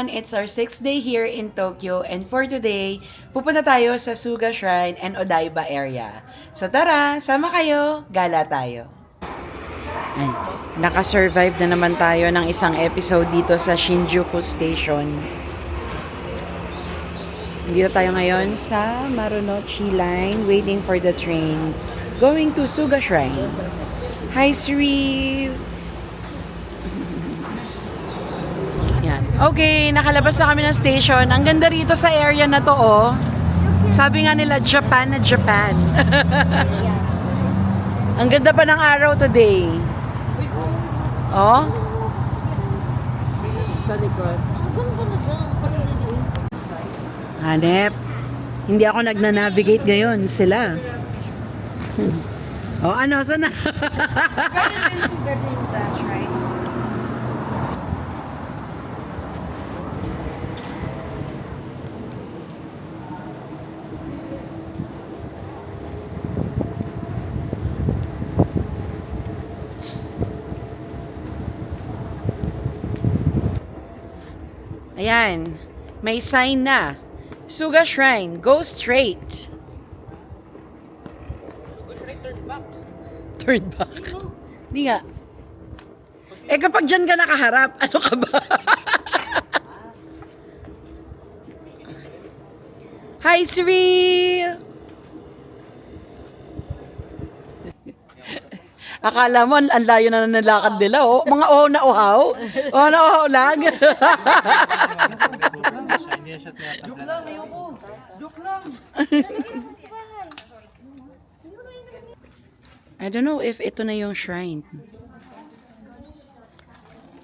everyone! It's our 6th day here in Tokyo and for today, pupunta tayo sa Suga Shrine and Odaiba area. So tara, sama kayo, gala tayo! Ay, nakasurvive na naman tayo ng isang episode dito sa Shinjuku Station. Dito tayo ngayon sa Marunouchi Line, waiting for the train, going to Suga Shrine. Hi, Sri! Yan. Okay, nakalabas na kami ng station. Ang ganda rito sa area na to, oh. Sabi nga nila, Japan na Japan. Ang ganda pa ng araw today. Oh? Sa likod. Hanep. Hindi ako nagna-navigate ngayon. Sila. Oh, ano? Sana? Ayan, may sign na. Suga Shrine, go straight. Turn back. Hindi nga. Eh kapag dyan ka nakaharap, ano ka ba? Hi, Sri! Akala mo, ang layo na nalakad nila, oh. Mga na uhaw. Na uhaw lang. Joke lang, ayoko. Joke lang. I don't know if ito na yung shrine.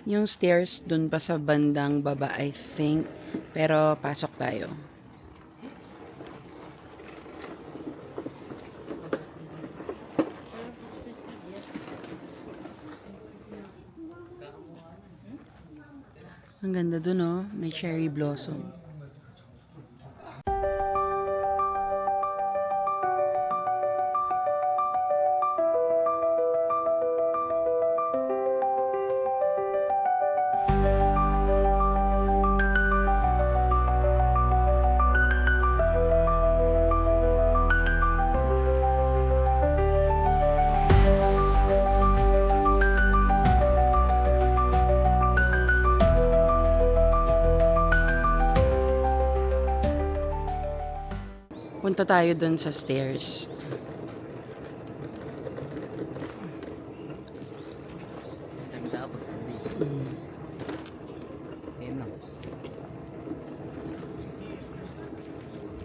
Yung stairs dun pa sa bandang baba, I think. Pero pasok tayo. Ang ganda dun, oh. May cherry blossom. Punta tayo dun sa stairs.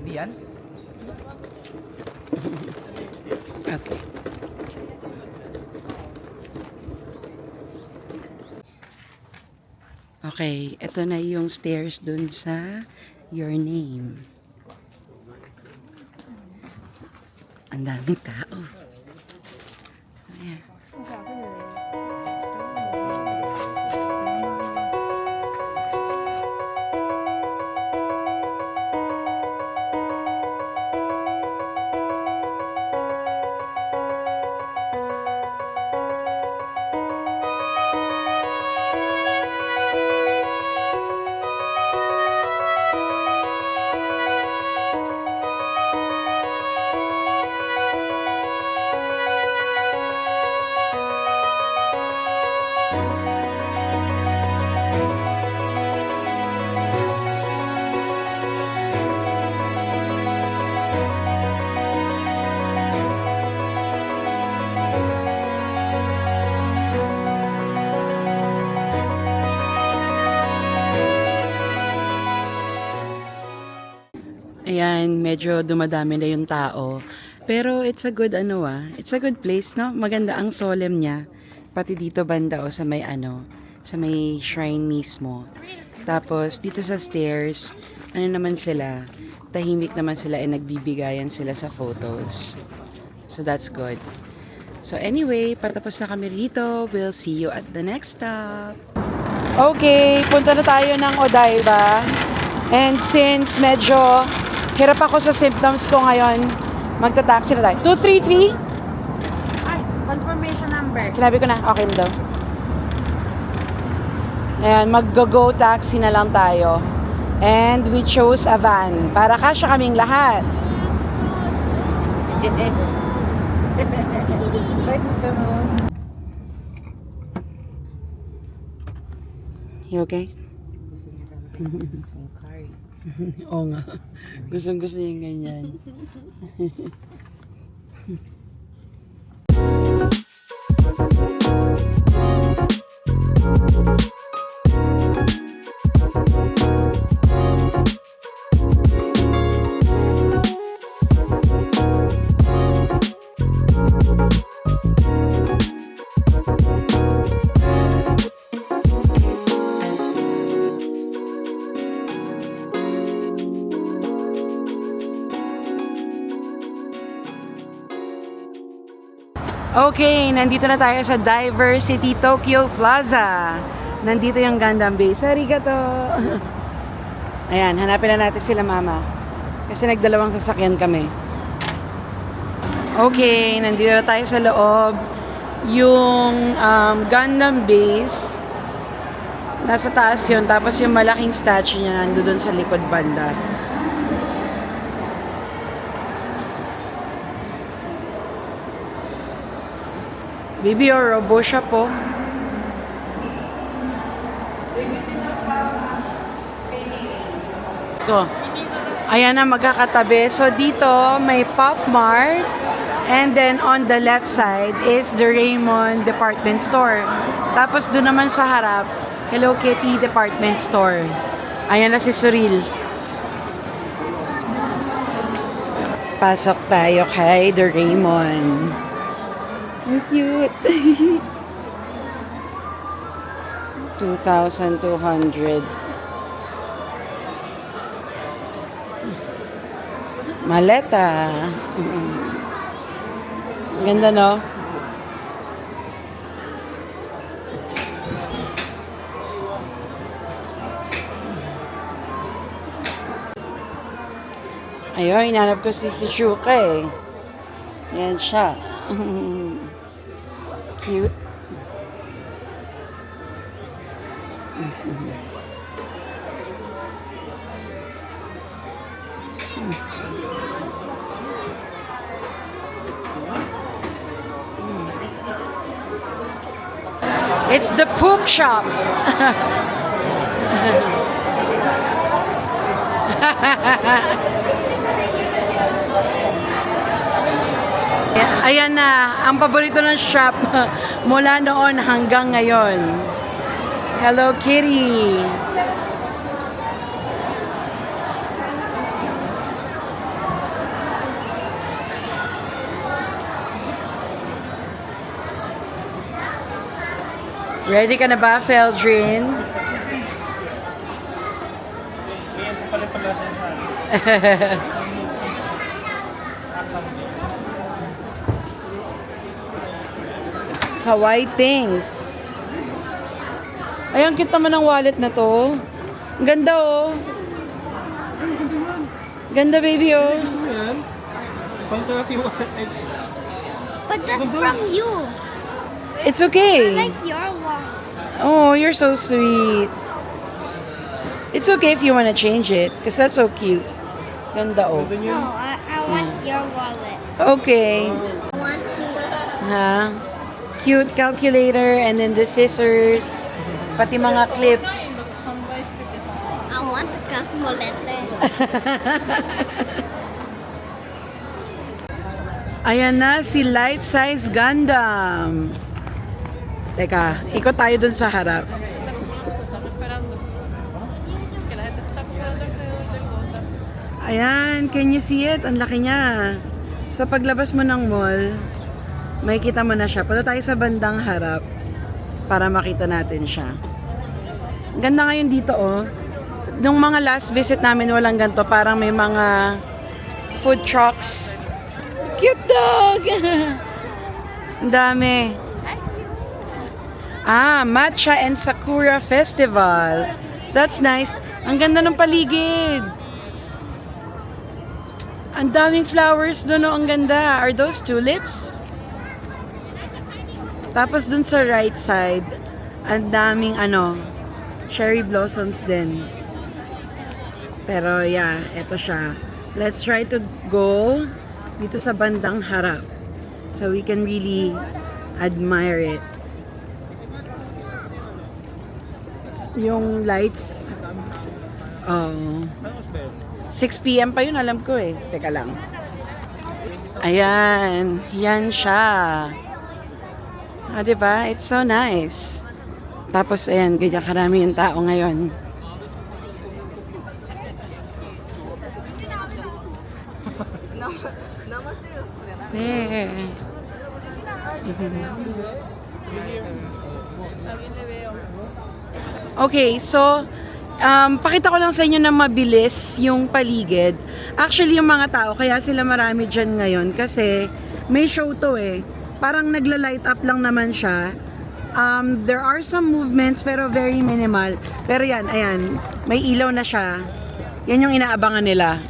Hindi yan? Okay. Okay, ito na yung stairs dun sa your name. Ang daming tao. Ayan. Ayan, medyo dumadami na yung tao. Pero it's a good it's a good place, no? Maganda ang solemn niya. Pati dito banda sa may sa may shrine mismo. Tapos dito sa stairs, naman sila, tahimik naman sila nagbibigayan sila sa photos. So that's good. So anyway, patapos na kami rito. We'll see you at the next stop. Okay, punta na tayo ng Odaiba. And since medyo hirap ako sa symptoms ko ngayon, magta-taxi na tayo. 233? Ay, confirmation number. Sinabi ko na, okay na daw. Ayan, mag-go taxi na lang tayo. And we chose a van. Para kasya kaming lahat. You okay? Gusto niya talaga yung car. Oo nga. Gusto niya yung ganyan. Okay, nandito na tayo sa Diversity Tokyo Plaza. Nandito yung Gundam Base. Arigato! Ayan, hanapin na natin sila mama. Kasi nagdalawang sasakyan kami. Okay, nandito na tayo sa loob. Yung Gundam Base, nasa taas yun. Tapos yung malaking statue niya nandun sa likod banda. Baby or robo siya po. Ito. Ayan na magkakatabi. So dito may Pop Mart. And then on the left side is the Raymond Department Store. Tapos doon naman sa harap, Hello Kitty Department Store. Ayan na si Suril. Pasok tayo kay the Raymond. Ang cute. 2,200. Maleta. Ganda, no? Ayun, hinanap ko si Shuka eh. Yan siya. Cute. It's the poop shop. Ayan na, ang paborito ng shop mula noon hanggang ngayon. Hello Kitty. Ready ka na ba, Feldrin? Hawaii things. Ay, ang cute naman ng wallet na to. Ang ganda, oh. Ganda, baby, oh. But that's from you. It's okay. I like your one. Oh, you're so sweet. It's okay if you want to change it, because that's so cute. Ganda, oh. No, I want your wallet. Okay. I want it. Ha? Cute calculator, and then the scissors, pati mga clips. I want a calculator. Ayan na si Life Size Gundam. Teka, ikot tayo dun sa harap. Ayan, can you see it? Ang laki niya. So paglabas mo ng mall, makikita mo na siya. Punta tayo sa bandang harap para makita natin siya. Ganda ngayon dito, oh. Nung mga last visit namin, walang ganito. Parang may mga food trucks. Cute dog! Ang dami. Ah, Matcha and Sakura Festival. That's nice. Ang ganda ng paligid. Ang daming flowers doon, oh. Ang ganda. Are those tulips? Tapos dun sa right side, ang daming ano, cherry blossoms din. Pero yeah, eto siya. Let's try to go dito sa bandang harap. So we can really admire it. Yung lights, 6 p.m. pa yun, alam ko eh. Teka lang. Ayan, yan siya. Diba? It's so nice. Tapos, ayan, ganyan karami yung tao ngayon. Okay, so pakita ko lang sa inyo na mabilis yung paligid. Actually, yung mga tao, kaya sila marami dyan ngayon kasi may show to eh. Parang nagla-light up lang naman siya. There are some movements pero very minimal. Pero yan, ayan, may ilaw na siya. Yan yung inaabangan nila.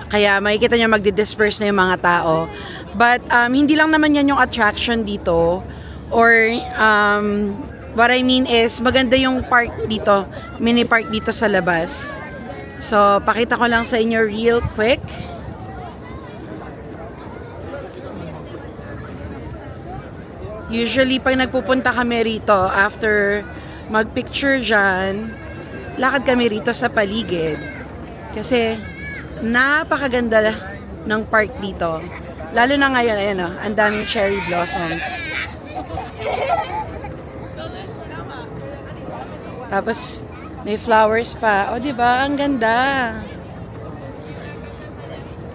Kaya makikita nyo magdi-disperse na yung mga tao. But hindi lang naman yan yung attraction dito. Or what I mean is maganda yung park dito, mini park dito sa labas. So pakita ko lang sa inyo real quick. Usually pag nagpupunta kami rito after magpicture dyan, lakad kami rito sa paligid. Kasi napakaganda ng park dito. Lalo na ngayon, ayan o, ang daming cherry blossoms. Tapos, may flowers pa. O, diba? Ang ganda.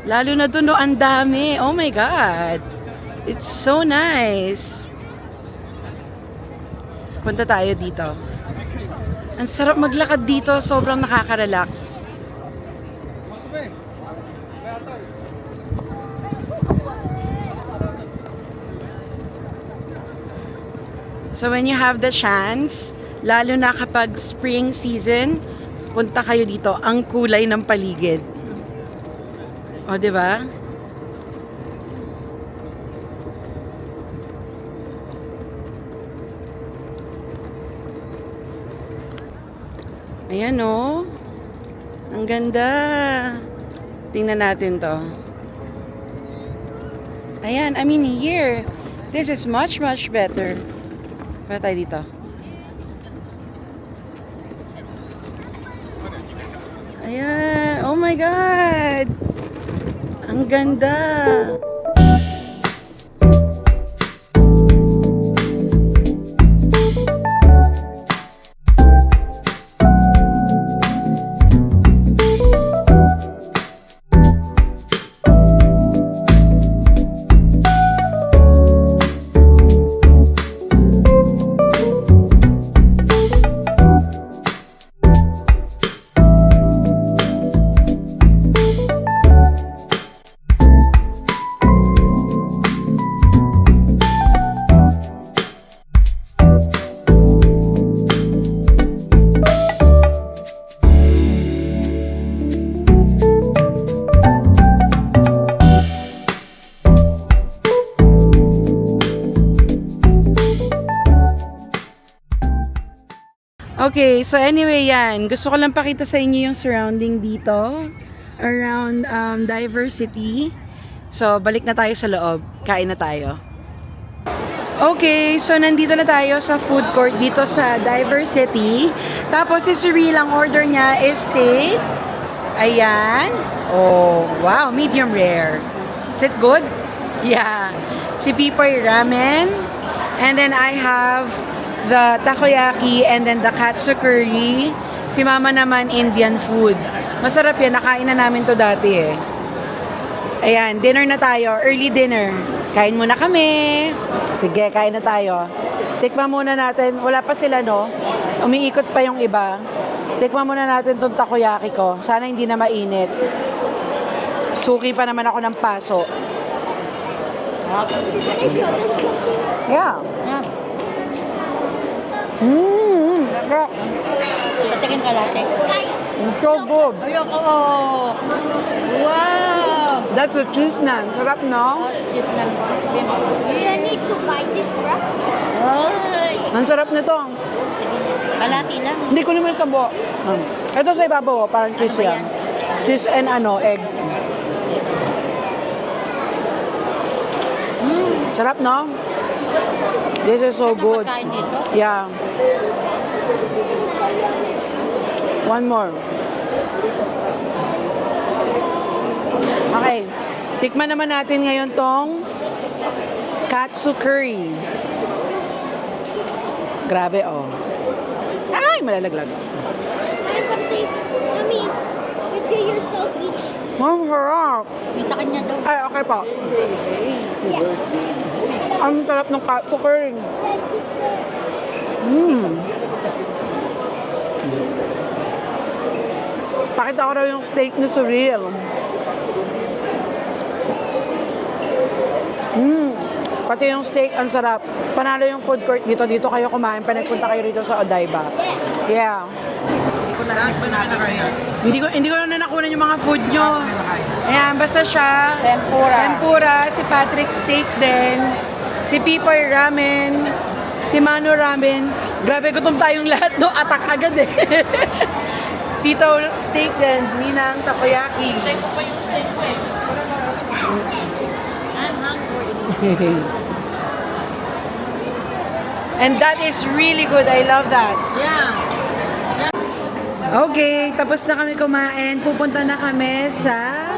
Lalo na dun, ang dami. Oh my God. It's so nice. Punta tayo dito. Ang sarap maglakad dito. Sobrang nakaka-relax. So when you have the chance, lalo na kapag spring season, punta kayo dito. Ang kulay ng paligid. O, di ba? Ayan o. Ang ganda. Tingnan natin to. Ayan, I mean here, this is much better. Para tayo dito. Ayan. Oh my God. Ang ganda. Okay, so anyway yan. Gusto ko lang pakita sa inyo yung surrounding dito. Around Diversity. So, balik na tayo sa loob. Kain na tayo. Okay, so nandito na tayo sa food court dito sa Diversity. Tapos si Suri lang order niya is steak. Ayan. Oh, wow, medium rare. Is it good? Yeah. Si Pipoy ramen. And then I have the takoyaki and then the katsu curry. Si Mama naman Indian food. Masarap yan. Nakain na namin to dati eh. Ayan, dinner na tayo. Early dinner. Kain muna kami. Sige, kain na tayo. Tikman muna natin. Wala pa sila, no? Umiikot pa yung iba. Tikman muna natin tong takoyaki ko. Sana hindi na mainit. Suki pa naman ako ng paso. Yeah. Yeah. Patikin ka latte. It's so good. Ayoko. Wow. That's a cheese naan. Sarap, no? You need to buy this, bro. Ang sarap nito. Kalati lang. Hindi ko naman sa buo. Ito sa ibabaw, parang cheese ba yan. Cheese and egg. Sarap, no? This is so good. Pagkain dito. Yeah. One more. Okay. Tikman naman natin ngayon tong katsu curry. Grabe, oh. Ay, malalaglag. Mommy, you do yourself each. Ang harap. Sa kanya daw. Ay, okay po. Ang sarap ng katsu curry. Pakita ko raw yung steak ni Surreal. Pati yung steak, ang sarap. Panalo yung food court dito. Dito kayo kumain. Panagpunta kayo rito sa Odaiba. Yeah. Hindi ko na nakunan yung mga food nyo. Ayan, basta siya. Tempura. Si Patrick steak din. Si Pipoy ramen. Si Manu ramen. Grabe, gutom tayong lahat, no? Atak agad eh. Tito steak din. Ninang takoyaki. And that is really good. I love that. Okay, tapos na kami kumain. Pupunta na kami sa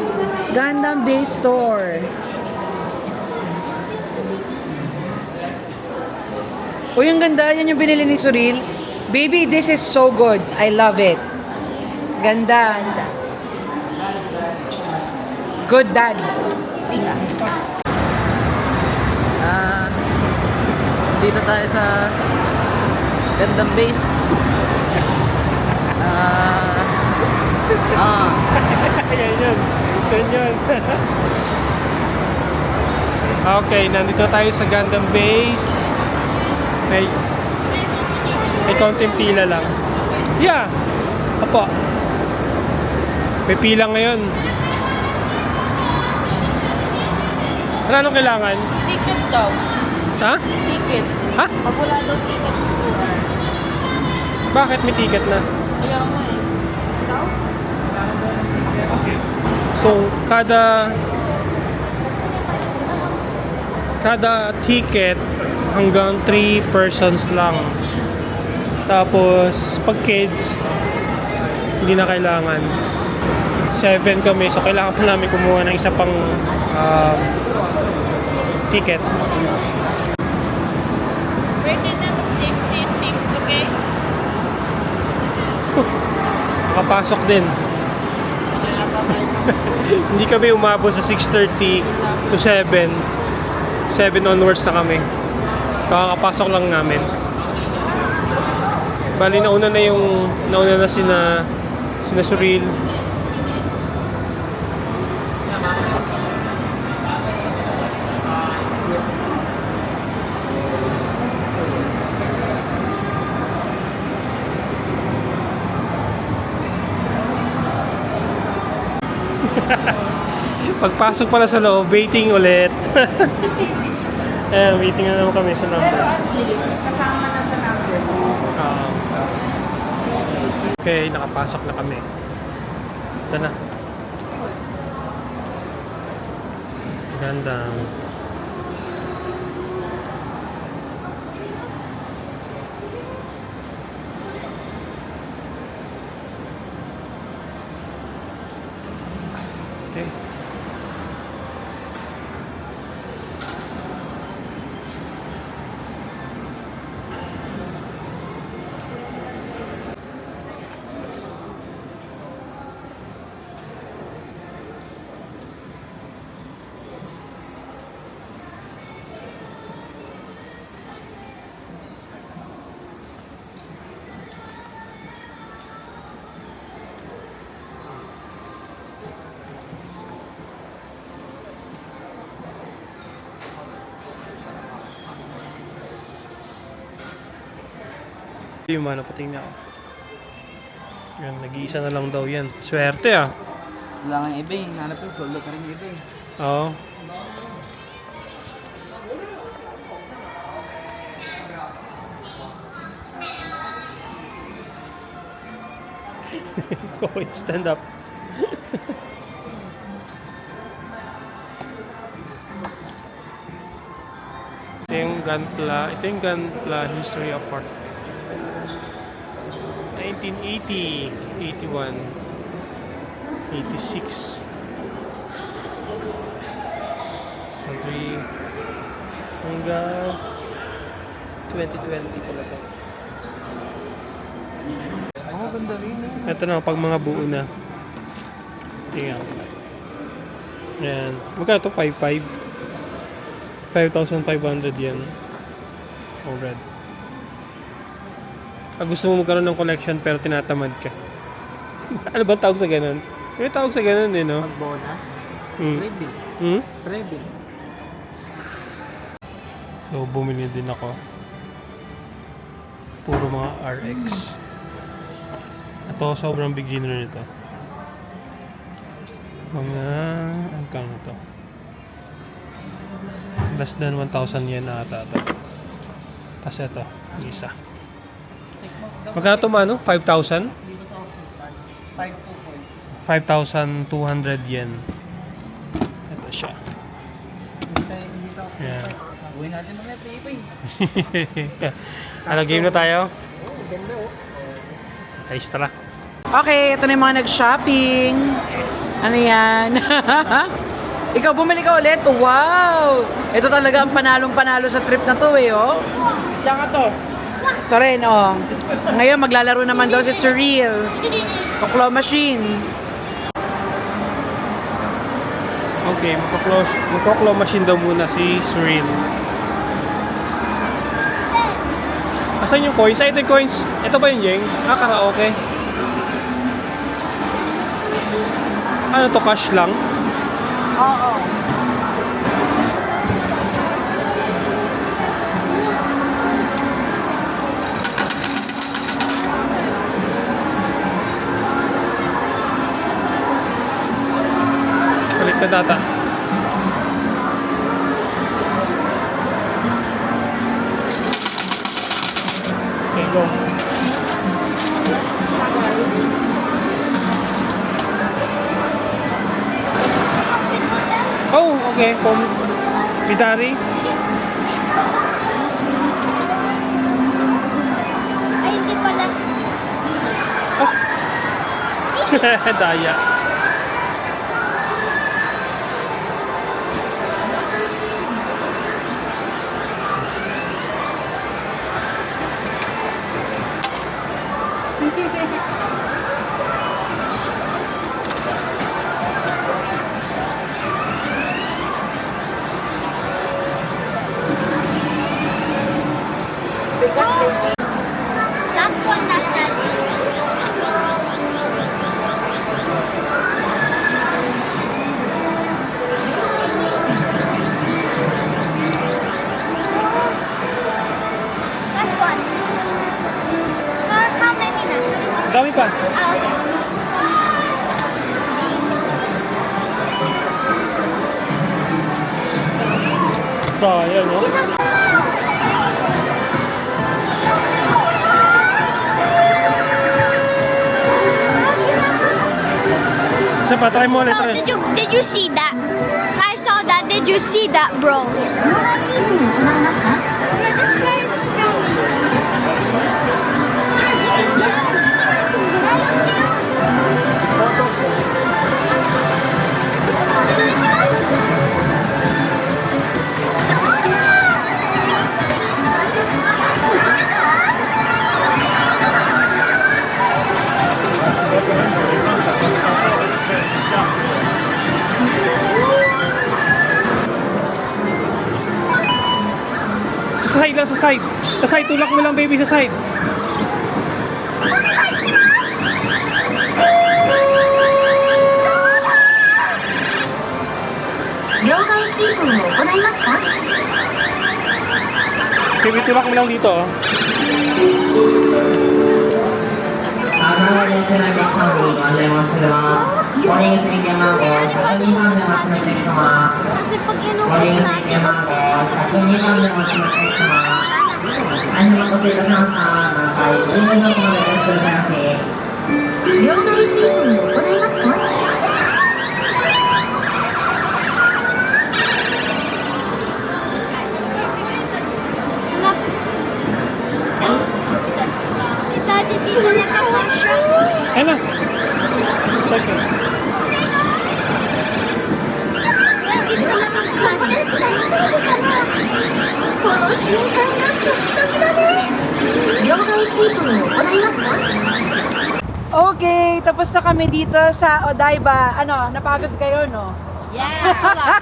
Gundam Base Store. Uy, ang ganda. Yan yung binili ni Suril. Baby, this is so good. I love it. Ganda. Good dad. Dito tayo sa Gundam Base. Ganyan. Okay, nandito tayo sa Gundam Base. May konting pila lang. Yeah. Apo. May pila ngayon. Anong kailangan? Ticket daw. Ha? Ticket. Ha? Pag wala daw ticket, Bakit may ticket na? ayaw mo eh. So, kada ticket hanggang 3 persons lang. Tapos, pag kids, hindi na kailangan. 7 kami, so kailangan pa namin kumuha ng isa pang ticket. Rated at 66, okay? Makapasok din. Hindi kami umabot sa 6:30 to 7. 7 onwards na kami. Kakapasok lang namin. Bali, nauna na sina Suril. Pagpasok pala sa loob, waiting ulit. Ayan, waiting na naman kami sa number. Kasama na sa number. Okay, nakapasok na kami. Ito na. Ganda. Okay. Yung mga napating na ako. Yan, nag-iisa na lang daw yan. Swerte ah. Wala nga iba eh. Hanap yung solo ka rin iba eh. Oo. Okay, stand up. Ito yung Gunpla History of Art. 1980, 81, 86. Hanggang 2020 pala to. Ganda rin. Ito na, pag mga buo na. Tingnan. Yan. Magkano ito? 5,500. 5,500 yan. Oh, red. Pag gusto mo magkaroon ng collection pero tinatamad ka. Ano ba tawag sa ganun? May tawag sa ganun eh, no? Pagbona. Hmm. Rebill. Hmm? Rebill. So, bumili din ako. Puro mga RX. Ito, sobrang beginner nito. Mga, ang kang ito. Less than 1,000 yen na ata ito. Tapos ito, isa. Magkano ito mano? 5,000? 5,200 yen. Ito siya. Yan. Gawin natin mga tripay. Ano, game na tayo? Ayos, tara. Okay, ito na yung mga nag-shopping. Ano yan? Ikaw, bumili ka ulit? Wow! Ito talaga ang panalong-panalo sa trip na to eh, oh. Diyan ka to. Ito rin, oh. Ngayon, maglalaro naman daw si Surreal. Claw machine. Okay, magko-claw machine daw muna si Surreal. Asan yung coins? Ay, ito yung coins. Ito ba yung Jeng? Karaoke. Ano to, cash lang? Oo. Balik na data. Okay, go. Oh, okay. Bidari. Ay, hindi pala. Daya. Last one, not that. Last one. How many na? Dami pa. Ah, okay. Daya, no? Isa pa, try mo ulit. No, Try. did you see that? I saw that. Did you see that, bro? Sa side lang, sa side. Sa side, tulak mo lang baby sa side. Baby, tulak mo lang dito, oh. Kasi pag inubos natin, kasi Daddy, dito na naman siya. Ayun na. Second. Dito na naman Okay, tapos na kami dito sa Odaiba. Ano, napagod kayo, no? Yeah.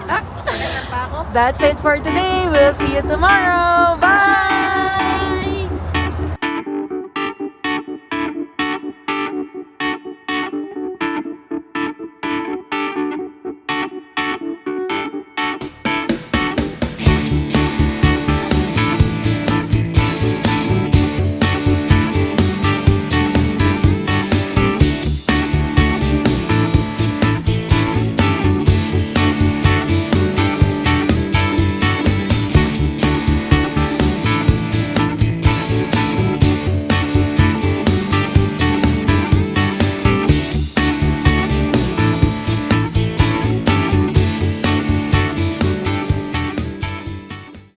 That's it for today. We'll see you tomorrow. Bye!